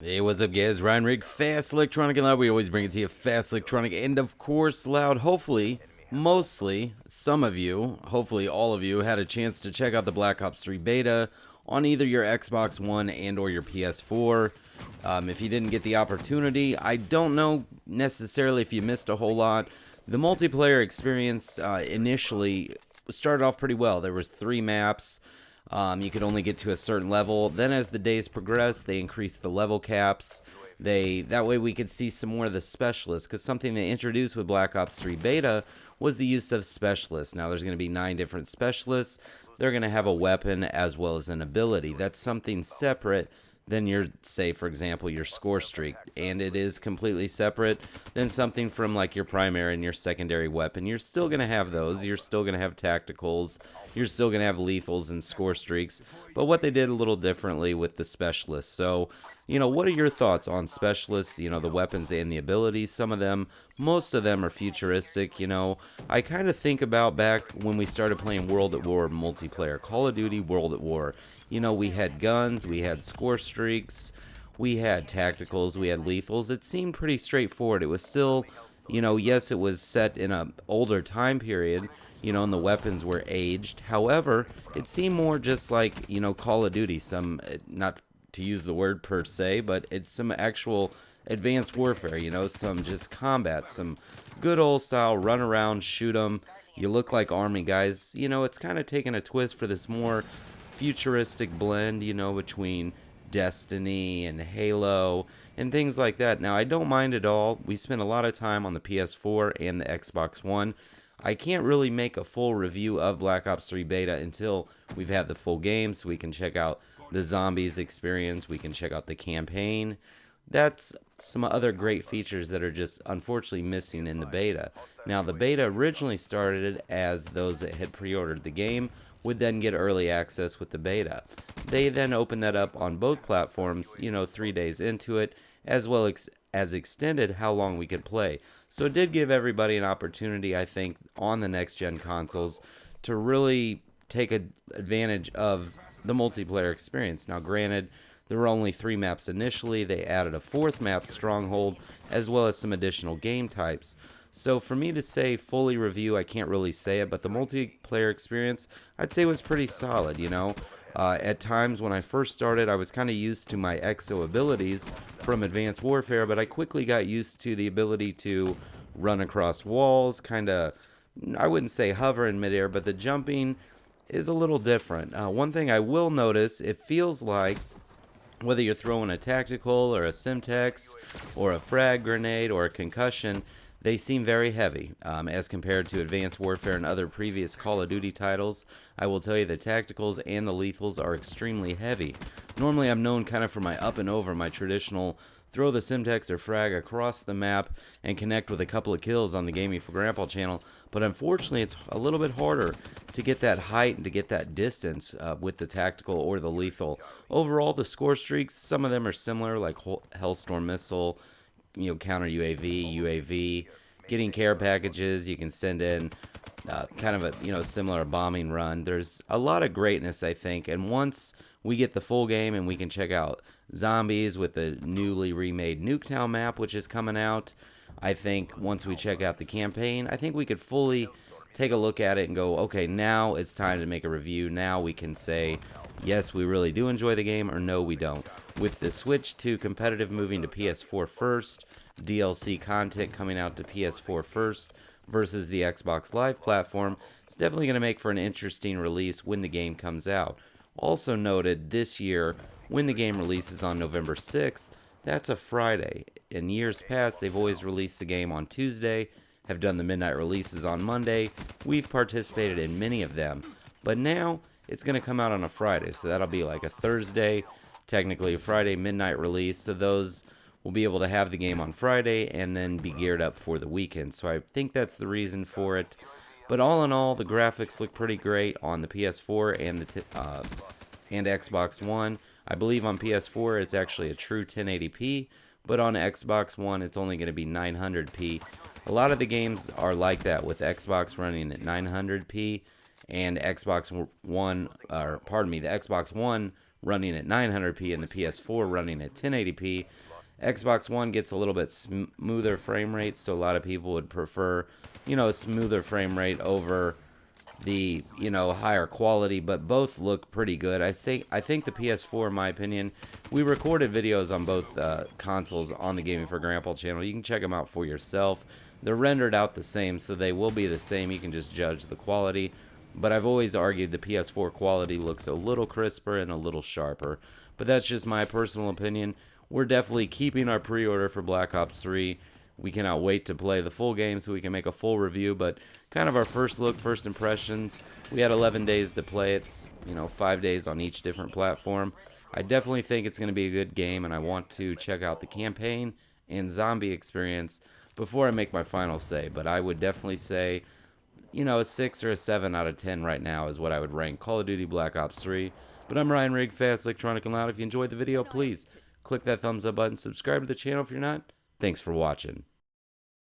Hey, what's up, guys? Ryan Rick, Fast Electronic and Loud. We always bring it to you, Fast Electronic, and of course, Loud. Hopefully, mostly, some of you, hopefully all of you, had a chance to check out the Black Ops 3 beta on either your Xbox One and or your PS4. If you didn't get the opportunity, I don't know necessarily if you missed a whole lot. The multiplayer experience initially started off pretty well. There was 3 maps. You could only get to a certain level. Then as the days progressed, they increased the level caps. That way we could see some more of the specialists, because something they introduced with Black Ops 3 beta was the use of specialists. Now there's going to be 9 different specialists. They're going to have a weapon as well as an ability. That's something separate than your, say for example, your score streak, and it is completely separate than something from like your primary and your secondary weapon. You're still going to have those. You're still going to have tacticals. You're still going to have lethals and score streaks, but what they did a little differently with the specialists. So, what are your thoughts on specialists, the weapons and the abilities? Some of them, most of them are futuristic. I kind of think about back when we started playing World at War multiplayer, Call of Duty World at War. We had guns, we had score streaks, we had tacticals, we had lethals. It seemed pretty straightforward. It was still, yes, it was set in an older time period, and the weapons were aged. However, it seemed more just like, Call of Duty. Some, not to use the word per se, but it's some actual advanced warfare, some just combat, some good old style run around, shoot 'em. You look like army guys. It's kind of taking a twist for this more futuristic blend, between Destiny and Halo and things like that. Now, I don't mind at all. We spent a lot of time on the PS4 and the Xbox One. I can't really make a full review of Black Ops 3 beta until we've had the full game, so we can check out the zombies experience, we can check out the campaign. That's some other great features that are just unfortunately missing in the beta. Now, the beta originally started as those that had pre-ordered the game would then get early access with the beta. They then opened that up on both platforms, 3 days into it, as well as extended how long we could play. So it did give everybody an opportunity, I think, on the next-gen consoles to really take advantage of the multiplayer experience. Now, granted, there were only 3 maps initially. They added a 4th map, Stronghold, as well as some additional game types. So for me to say fully review, I can't really say it, but the multiplayer experience, I'd say was pretty solid, At times when I first started, I was kind of used to my EXO abilities from Advanced Warfare, but I quickly got used to the ability to run across walls, kind of, I wouldn't say hover in midair, but the jumping is a little different. One thing I will notice, it feels like whether you're throwing a tactical or a Simtex or a frag grenade or a concussion, they seem very heavy as compared to Advanced Warfare and other previous Call of Duty titles. I will tell you the tacticals and the lethals are extremely heavy. Normally I'm known kind of for my up and over, my traditional throw the Simtex or frag across the map and connect with a couple of kills on the Gaming for Grandpa channel, but unfortunately it's a little bit harder to get that height and to get that distance with the tactical or the lethal. Overall, the score streaks, some of them are similar, like Hellstorm Missile, counter UAV, getting care packages. You can send in kind of a similar bombing run. There's a lot of greatness, I think, and once we get the full game and we can check out zombies with the newly remade Nuketown map, which is coming out, I think once we check out the campaign, I think we could fully take a look at it and go, okay, now it's time to make a review. Now we can say, yes, we really do enjoy the game, or no, we don't. With the switch to competitive moving to PS4 first, DLC content coming out to PS4 first versus the Xbox Live platform, it's definitely going to make for an interesting release when the game comes out. Also noted, this year, when the game releases on November 6th, that's a Friday. In years past, they've always released the game on Tuesday, have done the midnight releases on Monday. We've participated in many of them, but now it's going to come out on a Friday, so that'll be like a Thursday, technically a Friday midnight release, so those will be able to have the game on Friday and then be geared up for the weekend. So I think that's the reason for it. But all in all, the graphics look pretty great on the PS4 and Xbox One. I believe on PS4 it's actually a true 1080p, but on Xbox One it's only going to be 900p. A lot of the games are like that, with Xbox running at 900p and the Xbox One running at 900p and the PS4 running at 1080p. Xbox One gets a little bit smoother frame rates, so a lot of people would prefer, a smoother frame rate over the, higher quality, but both look pretty good. I think the PS4, in my opinion, we recorded videos on both consoles on the Gaming for Grandpa channel. You can check them out for yourself. They're rendered out the same, so they will be the same. You can just judge the quality. But I've always argued the PS4 quality looks a little crisper and a little sharper. But that's just my personal opinion. We're definitely keeping our pre-order for Black Ops 3. We cannot wait to play the full game so we can make a full review, but kind of our first look, first impressions. We had 11 days to play. It's, 5 days on each different platform. I definitely think it's going to be a good game, and I want to check out the campaign and zombie experience before I make my final say. But I would definitely say, a 6 or a 7 out of 10 right now is what I would rank Call of Duty Black Ops 3. But I'm Ryan Rigg, Fast, Electronic, and Loud. If you enjoyed the video, please click that thumbs up button. Subscribe to the channel if you're not. Thanks for watching.